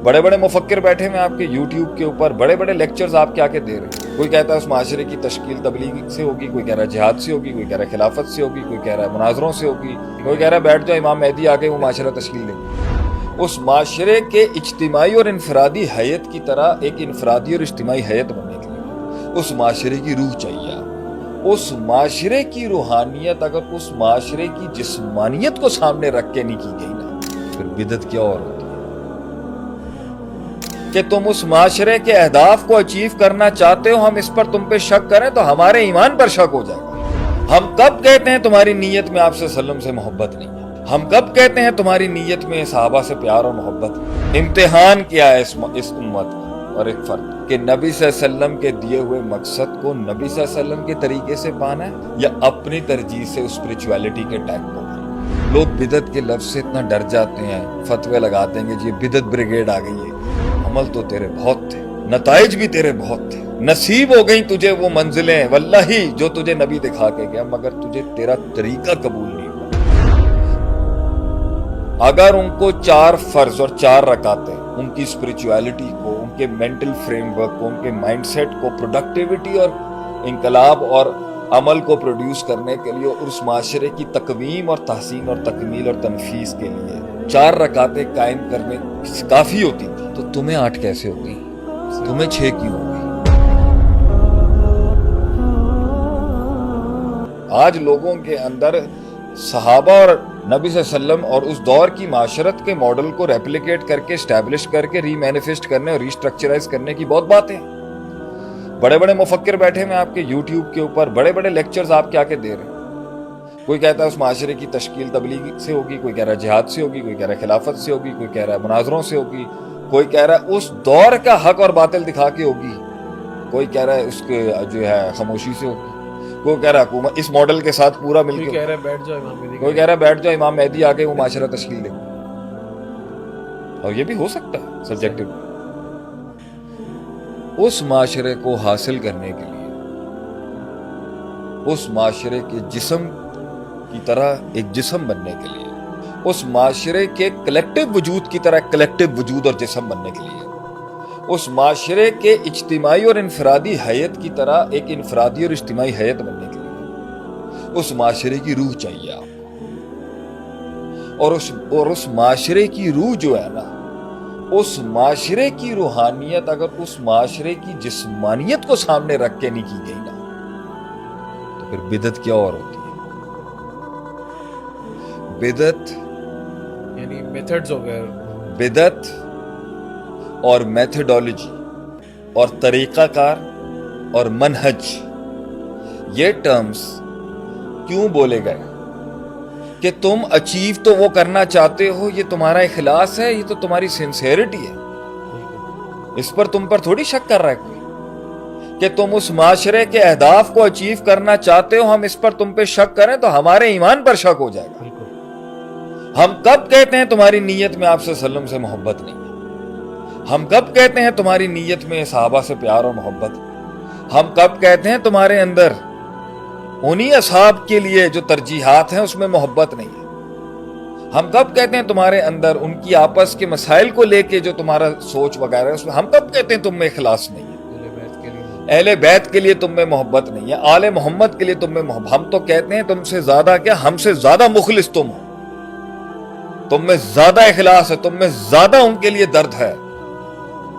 بڑے بڑے مفکر بیٹھے ہیں آپ کے یوٹیوب کے اوپر، بڑے بڑے لیکچرز آپ کے آ کے دے رہے ہیں. کوئی کہتا ہے اس معاشرے کی تشکیل تبلیغ سے ہوگی، کوئی کہہ رہا ہے جہاد سے ہوگی، کوئی کہہ رہا ہے خلافت سے ہوگی، کوئی کہہ رہا ہے مناظروں سے ہوگی، کوئی کہہ رہا ہے بیٹھ جاؤ امام مہدی آ کے وہ معاشرہ تشکیل دیں گے. اس معاشرے کے اجتماعی اور انفرادی حیت کی طرح ایک انفرادی اور اجتماعی حیت بننے کے لیے اس معاشرے کی روح چاہیے. اس معاشرے کی روحانیت اگر اس معاشرے کی جسمانیت کو سامنے رکھ کے نہیں کی گئی نا، پھر بدعت کیا اور ہوتی ہے کہ تم اس معاشرے کے اہداف کو اچیو کرنا چاہتے ہو، ہم اس پر تم پہ شک کریں تو ہمارے ایمان پر شک ہو جائے گا. ہم کب کہتے ہیں تمہاری نیت میں آپ صلی اللہ علیہ وسلم سے محبت نہیں ہے؟ ہم کب کہتے ہیں تمہاری نیت میں صحابہ سے پیار اور محبت ہے؟ امتحان کیا ہے اس امت کا اور ایک فرد کہ نبی صلی اللہ علیہ وسلم کے دیے ہوئے مقصد کو نبی صلی اللہ علیہ وسلم کے طریقے سے پانا ہے یا اپنی ترجیح سے اسپرچویلٹی کے ٹیگ کو پانا. لوگ بدعت کے لفظ سے اتنا ڈر جاتے ہیں، فتوے لگاتے ہیں کہ یہ بدعت بریگیڈ آ گئی ہے. عمل تو تیرے بہت تھے، نتائج بھی تیرے بہت تھے، نصیب ہو گئی تجھے وہ منزلیں واللہ جو تجھے نبی دکھا کے گیا، مگر تجھے تیرا طریقہ قبول نہیں ہوا. اگر ان کو 4 فرض اور 4 رکعتیں ان کی اسپرچویلٹی کو، ان کے مینٹل فریم ورک کو، ان کے مائنڈ سیٹ کو پروڈکٹیوٹی اور انقلاب اور عمل کو پروڈیوس کرنے کے لیے اور اس معاشرے کی تقویم اور تحسین اور تکمیل اور تنفیذ کے لیے 4 رکعتیں قائم کرنے کافی ہوتی تھی، تو تمہیں 8 کیسے ہو گئی؟ تمہیں 6 کیوں ہو گئی؟ آج لوگوں کے اندر صحابہ اور نبی صلی اللہ علیہ وسلم اور اس دور کی معاشرت کے ماڈل کو ریپلیکیٹ کر کے اسٹیبلش کر کے ری مینیفیسٹ کرنے اور ریسٹرکچرائز کرنے کی بہت باتیں ہیں. بڑے بڑے مفکر بیٹھے ہیں آپ کے یوٹیوب کے اوپر، بڑے بڑے لیکچرز آپ کے آ کے دے رہے ہیں. کوئی کہتا ہے اس معاشرے کی تشکیل تبلیغ سے ہوگی، کوئی کہہ رہا ہے جہاد سے ہوگی، کوئی کہہ رہا ہے خلافت سے ہوگی، کوئی کہہ رہا ہے مناظروں سے ہوگی، کوئی کہہ رہا ہے اس دور کا حق اور باطل دکھا کے ہوگی، کوئی کہہ رہا ہے اس کے جو ہے خاموشی سے ہوگی، کوئی کہہ رہا ہے حکومت اس ماڈل کے ساتھ پورا مل کے، کوئی کہہ رہا ہے بیٹھ جاؤ امام مہدی آ کے وہ معاشرہ تشکیل دے گا. اور یہ بھی ہو سکتا ہے سبجیکٹو. اس معاشرے کو حاصل کرنے کے لیے اس معاشرے کے جسم کی طرح ایک جسم بننے کے لیے، اس معاشرے کے کلیکٹیو وجود کی طرح کلیکٹیو وجود اور جسم بننے کے لیے، اس معاشرے کے اجتماعی اور انفرادی حیت کی طرح ایک انفرادی اور اجتماعی حیت بننے کے لیے اس معاشرے کی روح چاہیے آپ کو. اور اس معاشرے کی روح جو ہے نا، اس معاشرے کی روحانیت اگر اس معاشرے کی جسمانیت کو سامنے رکھ کے نہیں کی گئی نا، تو پھر بدعت کیا اور ہوتی ہے. بدعت یعنی میتھڈز ہو گئے. بدعت اور میتھڈولوجی اور طریقہ کار اور منہج، یہ ٹرمز کیوں بولے گئے کہ تم اچیو تو وہ کرنا چاہتے ہو، یہ تمہارا اخلاص ہے، یہ تو تمہاری سنسیئرٹی ہے، اس پر تم پر تھوڑی شک کر رہا ہے کوئی کہ تم اس معاشرے کے اہداف کو اچیو کرنا چاہتے ہو، ہم اس پر تم پہ شک کریں تو ہمارے ایمان پر شک ہو جائے گا. ہم کب کہتے ہیں تمہاری نیت میں آپ صلی اللہ علیہ وسلم سے محبت نہیں ہے؟ ہم کب کہتے ہیں تمہاری نیت میں صحابہ سے پیار اور محبت ہے؟ ہم کب کہتے ہیں تمہارے اندر انہی اصحاب کے لیے جو ترجیحات ہیں اس میں محبت نہیں ہے؟ ہم کب کہتے ہیں تمہارے اندر ان کی آپس کے مسائل کو لے کے جو تمہارا سوچ وغیرہ ہے اس میں، ہم کب کہتے ہیں تم میں اخلاص نہیں ہے؟ اہل بیت کے لیے تم میں محبت نہیں ہے، آل محمد کے لیے تم میں محبت. ہم تو کہتے ہیں تم سے زیادہ کیا، ہم سے زیادہ مخلص تم ہو، تم میں زیادہ اخلاص ہے، تم میں زیادہ ان کے لیے درد ہے.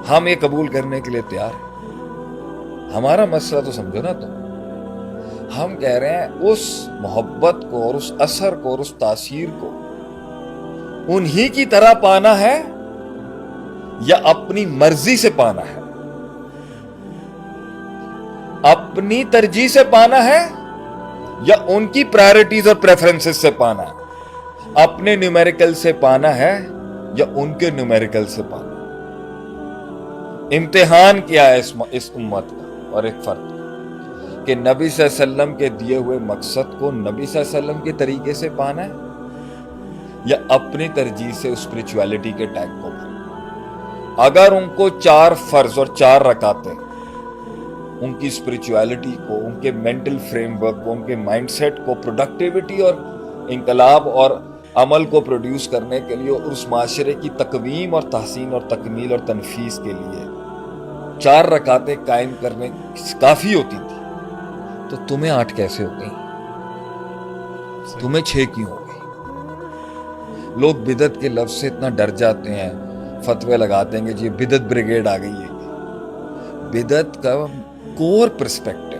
ہم یہ قبول کرنے کے لیے تیار ہیں. ہمارا مسئلہ تو سمجھو نا تم. ہم کہہ رہے ہیں اس محبت کو اور اس اثر کو اور اس تاثیر کو انہی کی طرح پانا ہے یا اپنی مرضی سے پانا ہے، اپنی ترجیح سے پانا ہے یا ان کی پرائرٹیز اور پریفرنسز سے پانا ہے، اپنے نیومیریکل سے پانا ہے یا ان کے نیومیریکل سے پانا ہے. امتحان کیا ہے اس امت کا اور ایک فرد کہ نبی صلی اللہ علیہ وسلم کے دیے ہوئے مقصد کو نبی صلی اللہ علیہ وسلم کے طریقے سے پانا ہے یا اپنی ترجیح سے اسپرچویلٹی کے ٹیگ کو پانا. اگر ان کو 4 فرض اور 4 رکعتیں ان کی اسپرچویلٹی کو، ان کے مینٹل فریم ورک کو، ان کے مائنڈ سیٹ کو پروڈکٹیوٹی اور انقلاب اور عمل کو پروڈیوس کرنے کے لیے اور اس معاشرے کی تقویم اور تحسین اور تکمیل اور تنفیذ کے لیے 4 رکعتیں قائم کرنے کافی ہوتی تھی، تو تمہیں 8 کیسے ہو گئی؟ تمہیں 6 کیوں ہو گئی؟ لوگ بدعت کے لفظ سے اتنا ڈر جاتے ہیں، فتوے لگاتے ہیں کہ جی بدعت بریگیڈ آ گئی ہے۔ بدعت کا کور پرسپیکٹو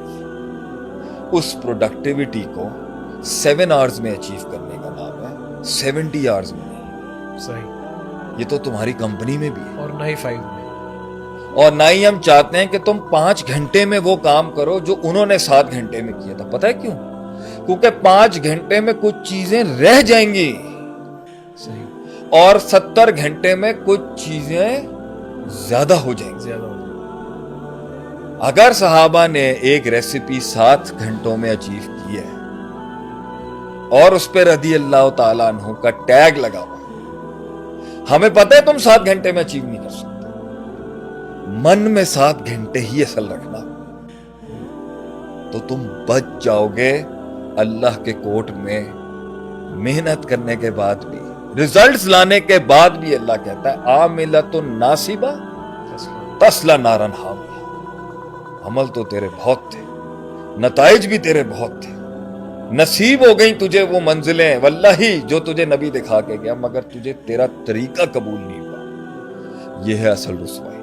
اس پروڈکٹیوٹی کو 7 آورز میں اچیو کرنے کا نام ہے، 70 آورز میں نہیں۔ صحیح، یہ تو تمہاری کمپنی میں بھی ہے، اور نہ ہی 5 میں۔ اور نہ ہی ہم چاہتے ہیں کہ تم 5 گھنٹے میں وہ کام کرو جو انہوں نے 7 گھنٹے میں کیا تھا۔ پتہ ہے کیوں؟ کیونکہ 5 گھنٹے میں کچھ چیزیں رہ جائیں گی، صحیح، اور 70 گھنٹے میں کچھ چیزیں زیادہ ہو جائیں گی۔ زیادہ ہو جائے۔ اگر صحابہ نے ایک ریسیپی 7 گھنٹوں میں اچیو کی ہے اور اس پہ رضی اللہ تعالیٰ عنہ کا ٹیگ لگا ہوا، ہمیں پتہ ہے تم 7 گھنٹے میں اچیو نہیں کر سکتے۔ من میں 7 گھنٹے ہی اصل رکھنا، تو تم بچ جاؤ گے اللہ کے کورٹ میں۔ محنت کرنے کے بعد بھی، ریزلٹس لانے کے بعد بھی اللہ کہتا ہے عاملۃ ناصبہ تصلی نارا حامیہ۔ عمل تو تیرے بہت تھے، نتائج بھی تیرے بہت تھے، نصیب ہو گئی تجھے وہ منزلیں واللہ جو تجھے نبی دکھا کے گیا، مگر تجھے تیرا طریقہ قبول نہیں ہوا۔ یہ ہے اصل رسوائی۔